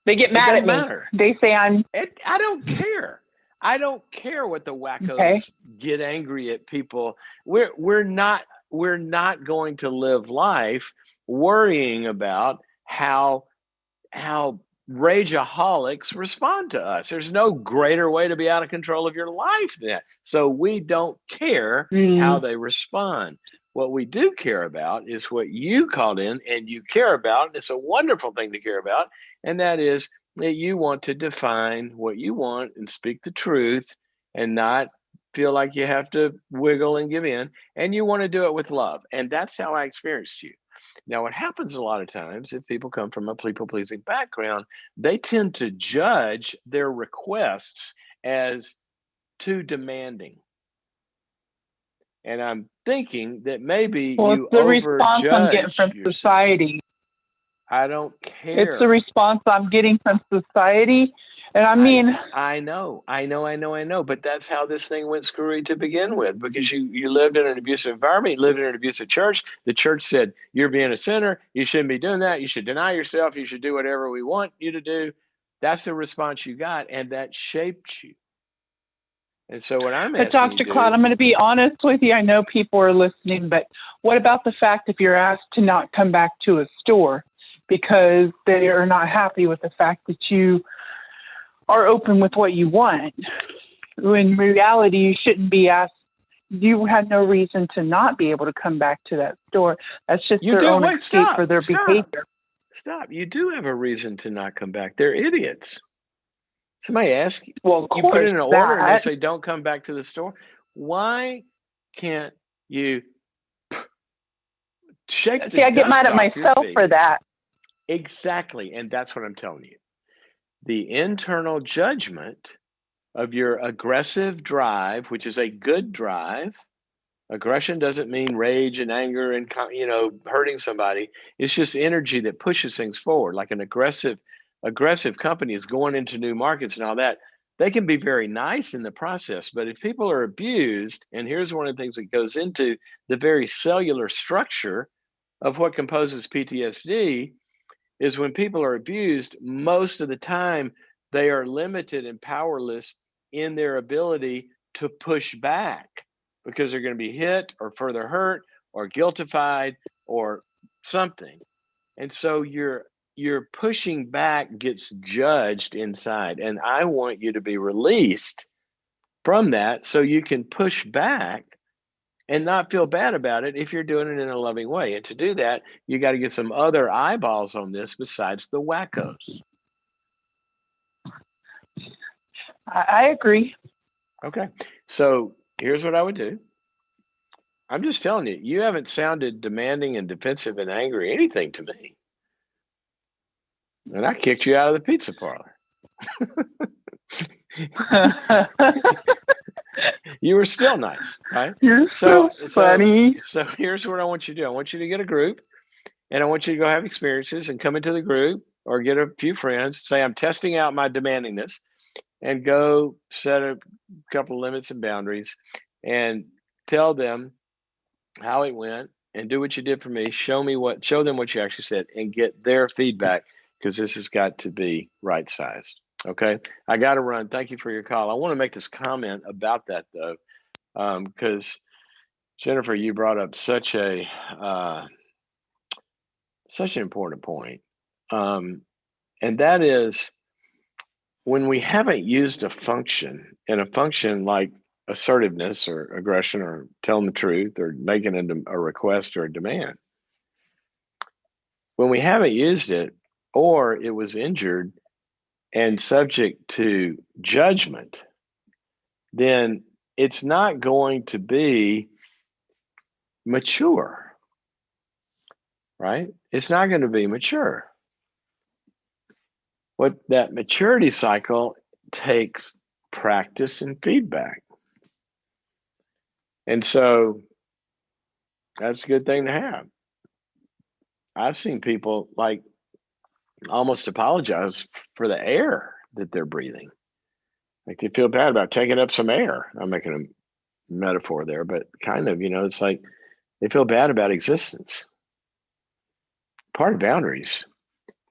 They get it mad doesn't at me. matter. They say I don't care. I don't care what the okay. wackos get angry at people. We're not going to live life worrying about how rageaholics respond to us. There's no greater way to be out of control of your life than that. So we don't care how they respond. What we do care about is what you called in and you care about. And it's a wonderful thing to care about. And that is that you want to define what you want and speak the truth and not feel like you have to wiggle and give in. And you want to do it with love. And that's how I experienced you. Now, what happens a lot of times, if people come from a people-pleasing background, they tend to judge their requests as too demanding. And I'm thinking that maybe Well, it's you the response I'm getting overjudge from yourself. society. I don't care. It's the response I'm getting from society. And I mean, I know, but that's how this thing went screwy to begin with, because you lived in an abusive environment, you lived in an abusive church. The church said, you're being a sinner, you shouldn't be doing that, you should deny yourself, you should do whatever we want you to do. That's the response you got, and that shaped you. And so what I'm but asking you Dr. to Cloud, do, I'm going to be honest with you. I know people are listening, but what about the fact if you're asked to not come back to a store because they are not happy with the fact that you are open with what you want? In reality, you shouldn't be asked. You had no reason to not be able to come back to that store. That's just you their do, own wait, escape for their behavior. Stop. You do have a reason to not come back. They're idiots. Somebody asks you, Well, of you put course, in an order and they that. say, don't come back to the store. Why can't you shake the See, I get mad dust at off your myself feet? for that. Exactly. And that's what I'm telling you. The internal judgment of your aggressive drive, which is a good drive. Aggression doesn't mean rage and anger and hurting somebody. It's just energy that pushes things forward. Like an aggressive company is going into new markets and all that. They can be very nice in the process, but if people are abused, and here's one of the things that goes into the very cellular structure of what composes PTSD, is when people are abused, most of the time they are limited and powerless in their ability to push back because they're going to be hit or further hurt or guiltified or something. And so your pushing back gets judged inside. And I want you to be released from that so you can push back and not feel bad about it if you're doing it in a loving way. And to do that, you got to get some other eyeballs on this besides the wackos. I agree. Okay. So here's what I would do. I'm just telling you, you haven't sounded demanding and defensive and angry anything to me. And I kicked you out of the pizza parlor. You were still nice, right? You're so funny. So here's what I want you to do. I want you to get a group, and I want you to go have experiences and come into the group or get a few friends, say, I'm testing out my demandingness, and go set a couple of limits and boundaries and tell them how it went and do what you did for me. Show them what you actually said and get their feedback, because this has got to be right sized. Okay. I got to run. Thank you for your call. I want to make this comment about that though, because Jennifer, you brought up such an important point. And that is, when we haven't used a function, and a function like assertiveness or aggression or telling the truth or making a request or a demand, when we haven't used it, or it was injured and subject to judgment, then it's not going to be mature, right? It's not going to be mature. What that maturity cycle takes practice and feedback. And so that's a good thing to have. I've seen people like almost apologize for the air that they're breathing. Like they feel bad about taking up some air. I'm making a metaphor there, but kind of, it's like they feel bad about existence. Part of boundaries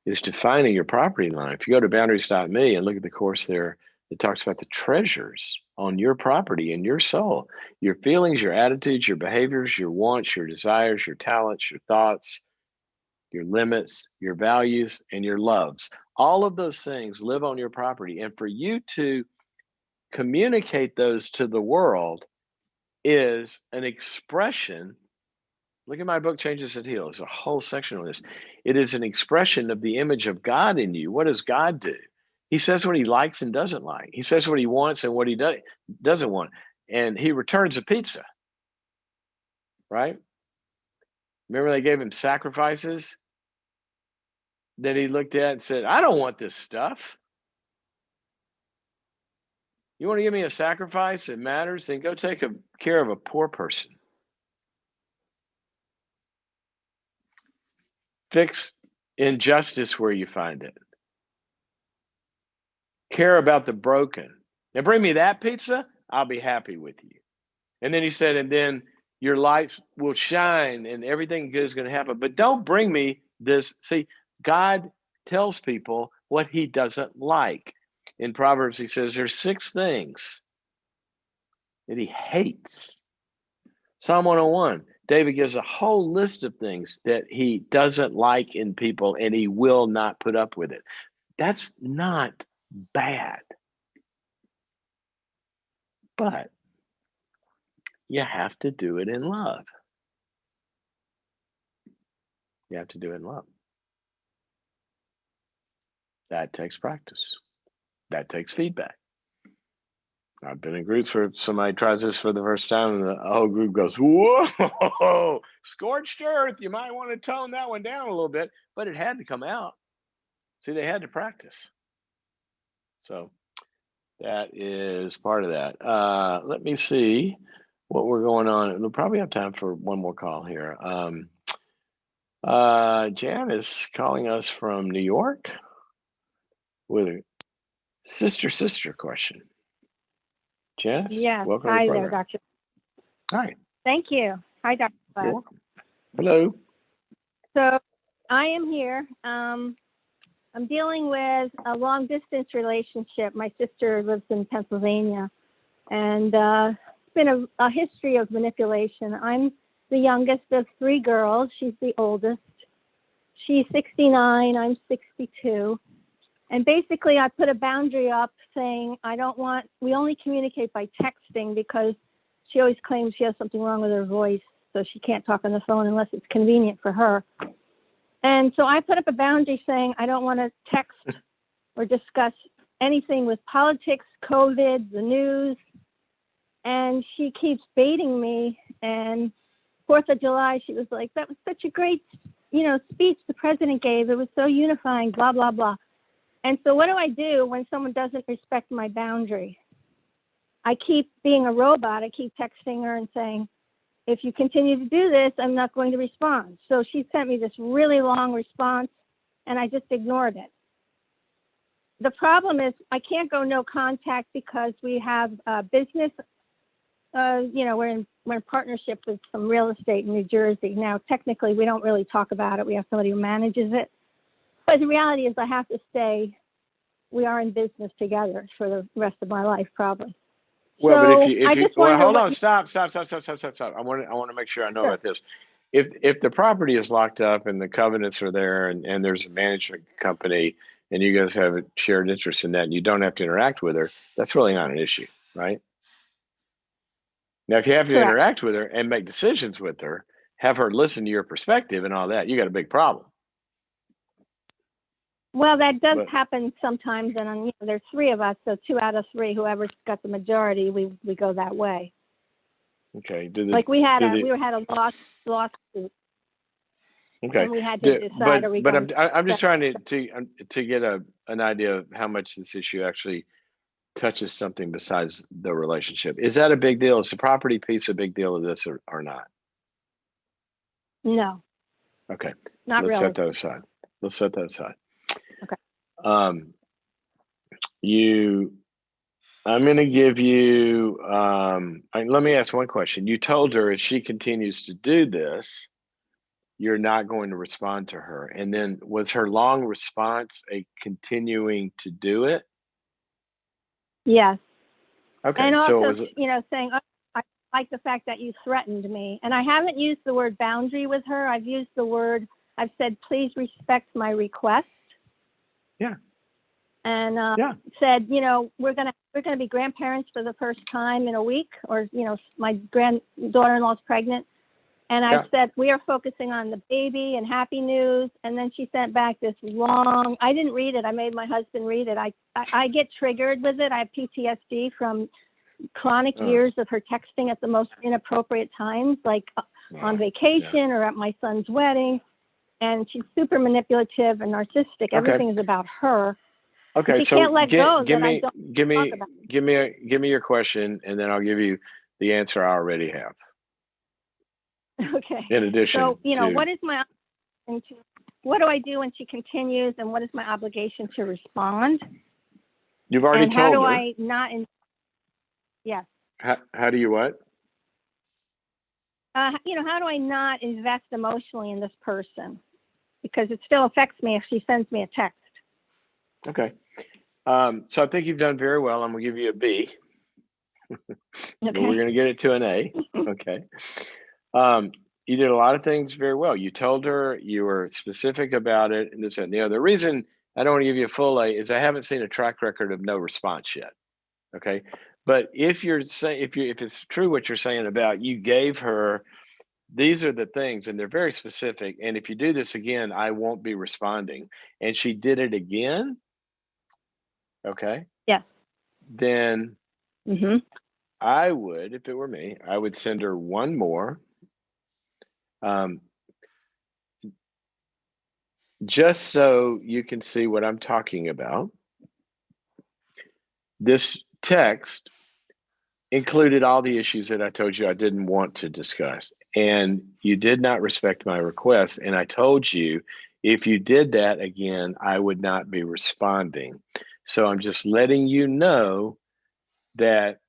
is defining your property line. If you go to boundaries.me and look at the course there, it talks about the treasures on your property and your soul, your feelings, your attitudes, your behaviors, your wants, your desires, your talents, your thoughts, your limits, your values, and your loves. All of those things live on your property. And for you to communicate those to the world is an expression. Look at my book, Changes That Heal. There's a whole section on this. It is an expression of the image of God in you. What does God do? He says what he likes and doesn't like. He says what he wants and what he doesn't want. And he returns a pizza, right? Remember they gave him sacrifices that he looked at and said, I don't want this stuff. You want to give me a sacrifice that matters? Then go take care of a poor person. Fix injustice where you find it. Care about the broken. Now bring me that pizza, I'll be happy with you. And then he said, and then your lights will shine and everything good is going to happen. But don't bring me this. See, God tells people what he doesn't like. In Proverbs, he says there's 6 things that he hates. Psalm 101, David gives a whole list of things that he doesn't like in people and he will not put up with it. That's not bad. But you have to do it in love. You have to do it in love. That takes practice. That takes feedback. I've been in groups where somebody tries this for the first time and the whole group goes, whoa, scorched earth. You might want to tone that one down a little bit, but it had to come out. See, they had to practice. So that is part of that. Let me see what we're going on. We'll probably have time for one more call here. Jan is calling us from New York with a sister question. Janice? Yes. Welcome Hi to the there, program. Dr. Hi. Thank you. Hi, Dr. You're Webb. welcome. Hello. So I am here. I'm dealing with a long distance relationship. My sister lives in Pennsylvania, and it's been a history of manipulation. I'm the youngest of 3 girls. She's the oldest. She's 69. I'm 62. And basically, I put a boundary up saying, we only communicate by texting because she always claims she has something wrong with her voice, so she can't talk on the phone unless it's convenient for her. And so I put up a boundary saying, I don't want to text or discuss anything with politics, COVID, the news. And she keeps baiting me and 4th of July, she was like, that was such a great, speech the president gave. It was so unifying, blah, blah, blah. And so what do I do when someone doesn't respect my boundary? I keep being a robot. I keep texting her and saying, if you continue to do this, I'm not going to respond. So she sent me this really long response, and I just ignored it. The problem is I can't go no contact because we have business. We're in partnership with some real estate in New Jersey. Now, technically, we don't really talk about it. We have somebody who manages it. But the reality is I have to stay. We are in business together for the rest of my life, probably. Well, so but if you well, hold on, stop. I want to make sure I know about this. If the property is locked up and the covenants are there and there's a management company and you guys have a shared interest in that and you don't have to interact with her, that's really not an issue, right? Now, if you have to interact with her and make decisions with her, have her listen to your perspective and all that, you got a big problem. Well, that does happen sometimes, and there's 3 of us, so 2 out of 3, whoever's got the majority, we go that way. Okay. We had a lawsuit. Okay. And we had to decide. I'm just trying to get an idea of how much this issue actually touches something besides the relationship. Is that a big deal? Is the property piece a big deal of this or not? No. Okay. Not Let's really. set that aside. Okay. I'm going to give you, let me ask one question. You told her if she continues to do this, you're not going to respond to her. And then was her long response a continuing to do it? Yes. Okay. And also, so was it, saying, oh, I like the fact that you threatened me. And I haven't used the word boundary with her. I've said, please respect my request. Yeah. And said, we're gonna be grandparents for the first time in a week, or my daughter-in-law's pregnant, and I said we are focusing on the baby and happy news. And then she sent back this long. I didn't read it. I made my husband read it. I get triggered with it. I have PTSD from chronic years of her texting at the most inappropriate times, like on vacation or at my son's wedding. And she's super manipulative and narcissistic. Everything is about her. Okay, so can't let go. Give me your question, and then I'll give you the answer I already have. Okay. In addition, so what do I do when she continues, and what is my obligation to respond? You've already told her. How do I not? Yes. How do you what? How do I not invest emotionally in this person? Because it still affects me if she sends me a text. Okay. So I think you've done very well. I'm going to give you a B. But we're going to get it to an A. Okay. You did a lot of things very well. You told her, you were specific about it, and this and the other. The reason I don't want to give you a full A is I haven't seen a track record of no response yet. Okay. But if it's true what you're saying about you gave her, these are the things, and they're very specific. And if you do this again, I won't be responding. And she did it again. Okay. Yeah. Then I would, if it were me, I would send her one more. Just so you can see what I'm talking about. This text included all the issues that I told you I didn't want to discuss. And you did not respect my request. And I told you, if you did that again, I would not be responding. So I'm just letting you know that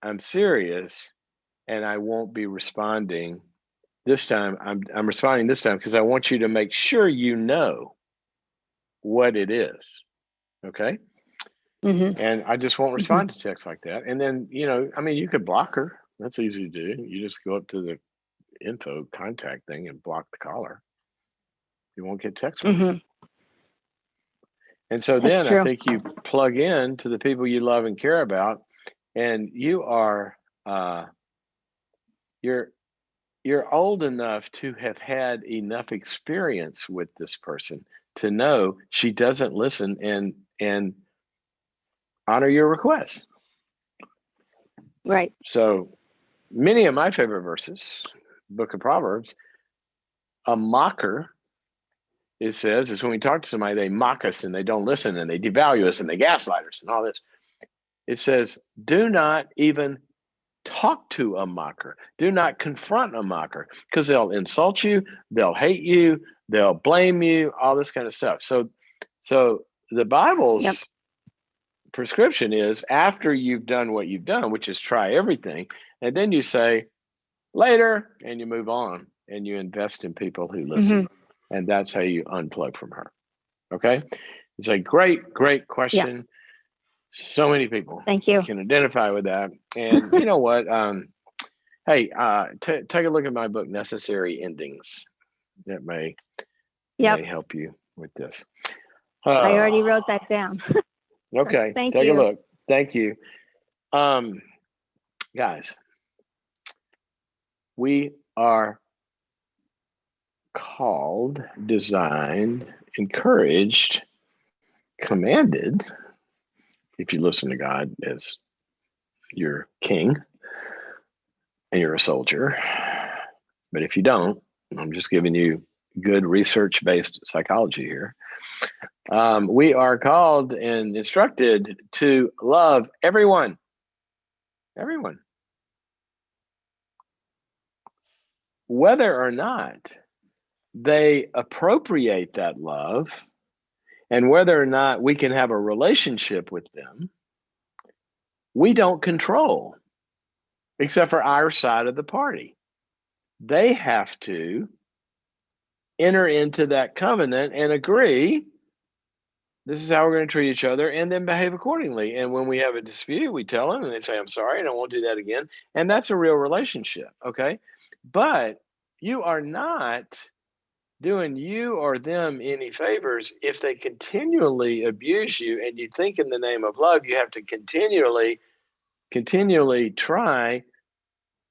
I'm serious and I won't be responding this time. I'm responding this time because I want you to make sure you know what it is. Okay. And I just won't respond to texts like that. And then, you could block her. That's easy to do. You just go up to the info contact thing and block the caller. You won't get text from her. And so then I think you plug in to the people you love and care about, and you are you're old enough to have had enough experience with this person to know she doesn't listen and honor your requests. Right. So many of my favorite verses book of Proverbs, a mocker, it says, is when we talk to somebody, they mock us and they don't listen and they devalue us and they gaslight us and all this. It says, do not even talk to a mocker. Do not confront a mocker, because they'll insult you, they'll hate you, they'll blame you, all this kind of stuff. So the Bible's prescription is, after you've done what you've done, which is try everything, and then you say later and you move on and you invest in people who listen. And that's how you unplug from her. Okay. It's a great question. Yeah. So many people Thank you. Can identify with that. And you know what? Hey, take a look at my book, Necessary Endings. That may help you with this. I already wrote that down. Okay. Thank Take you. a look. Thank you. Guys, we are called, designed, encouraged, commanded, if you listen to God as your king and you're a soldier. But if you don't, I'm just giving you good research-based psychology here. We are called and instructed to love everyone. Everyone. Whether or not they appropriate that love, and whether or not we can have a relationship with them, we don't control, except for our side of the party. They have to enter into that covenant and agree, this is how we're going to treat each other, and then behave accordingly. And when we have a dispute, we tell them and they say, I'm sorry, and I won't do that again. And that's a real relationship, okay? But you are not doing you or them any favors if they continually abuse you, and you think in the name of love you have to continually try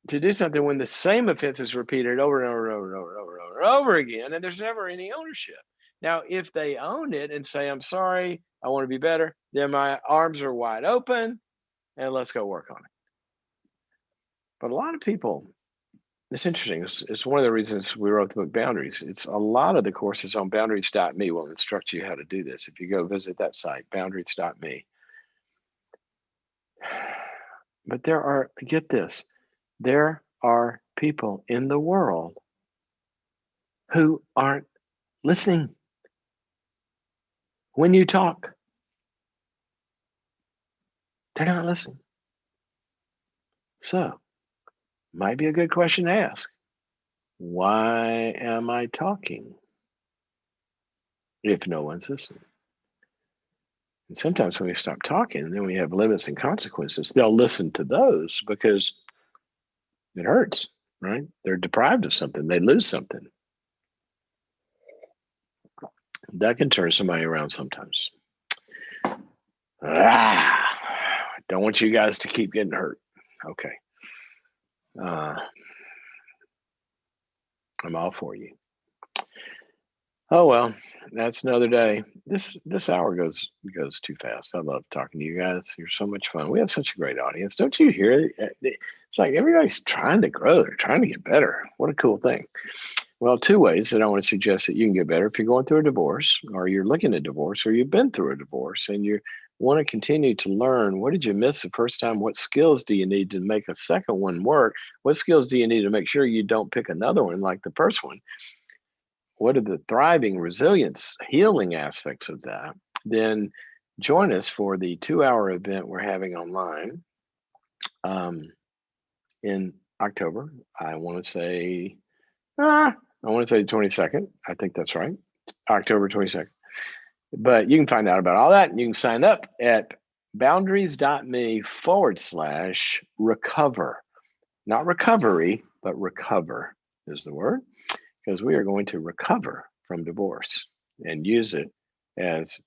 to do something when the same offense is repeated over and over and over and over and over and over and over again, and there's never any ownership. Now, if they own it and say, I'm sorry, I want to be better, then my arms are wide open and let's go work on it. But a lot of people, it's interesting. It's one of the reasons we wrote the book Boundaries. It's a lot of the courses on boundaries.me will instruct you how to do this. If you go visit that site, boundaries.me. But get this, there are people in the world who aren't listening when you talk. They're not listening. So, might be a good question to ask. Why am I talking if no one's listening? And sometimes when we stop talking, then we have limits and consequences. They'll listen to those because it hurts, right? They're deprived of something. They lose something. That can turn somebody around sometimes. Don't want you guys to keep getting hurt. Okay. I'm all for you. Oh well, that's another day. This hour goes too fast. I love talking to you guys. You're so much fun. We have such a great audience. Don't you hear it? It's like everybody's trying to grow. They're trying to get better. What a cool thing. Well, two ways that I want to suggest that you can get better. If you're going through a divorce, or you're looking at divorce, or you've been through a divorce, and you want to continue to learn, what did you miss the first time? What skills do you need to make a second one work? What skills do you need to make sure you don't pick another one like the first one? What are the thriving, resilience, healing aspects of that? Then join us for the 2-hour event we're having online in October. I want to say the 22nd. I think that's right. October 22nd. But you can find out about all that. You can sign up at boundaries.me/recover. Not recovery, but recover is the word. Because we are going to recover from divorce and use it as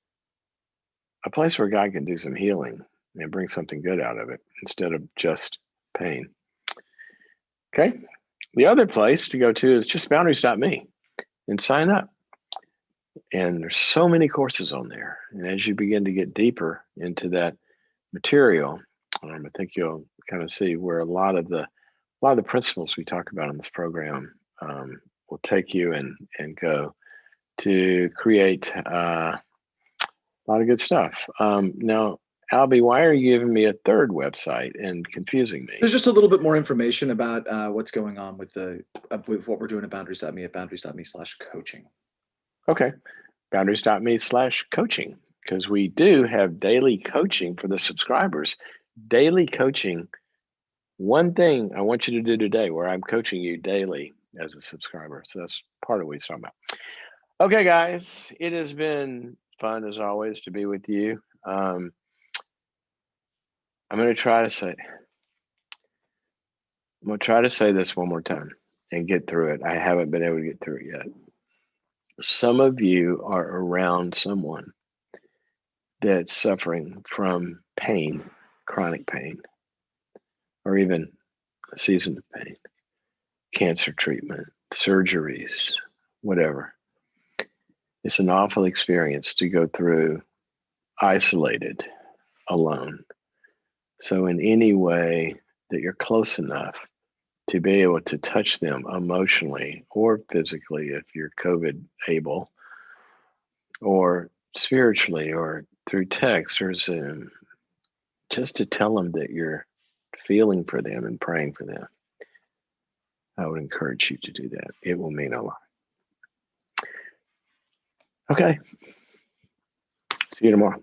a place where God can do some healing and bring something good out of it instead of just pain. Okay. The other place to go to is just boundaries.me and sign up. And there's so many courses on there. And as you begin to get deeper into that material, I think you'll kind of see where a lot of the lot of the principles we talk about in this program will take you and go to create a lot of good stuff. Now, Albie, why are you giving me a third website and confusing me? There's just a little bit more information about what's going on with with what we're doing at boundaries.me at boundaries.me/coaching. Okay, boundaries.me/coaching, because we do have daily coaching for the subscribers. Daily coaching. One thing I want you to do today where I'm coaching you daily as a subscriber. So that's part of what he's talking about. Okay, guys, it has been fun as always to be with you. I'm going to try to say this one more time and get through it. I haven't been able to get through it yet. Some of you are around someone that's suffering from pain, chronic pain, or even a season of pain, cancer treatment, surgeries, whatever. It's an awful experience to go through isolated, alone. So in any way that you're close enough to be able to touch them emotionally or physically, if you're COVID able, or spiritually, or through text or Zoom, just to tell them that you're feeling for them and praying for them, I would encourage you to do that. It will mean a lot. Okay. See you tomorrow.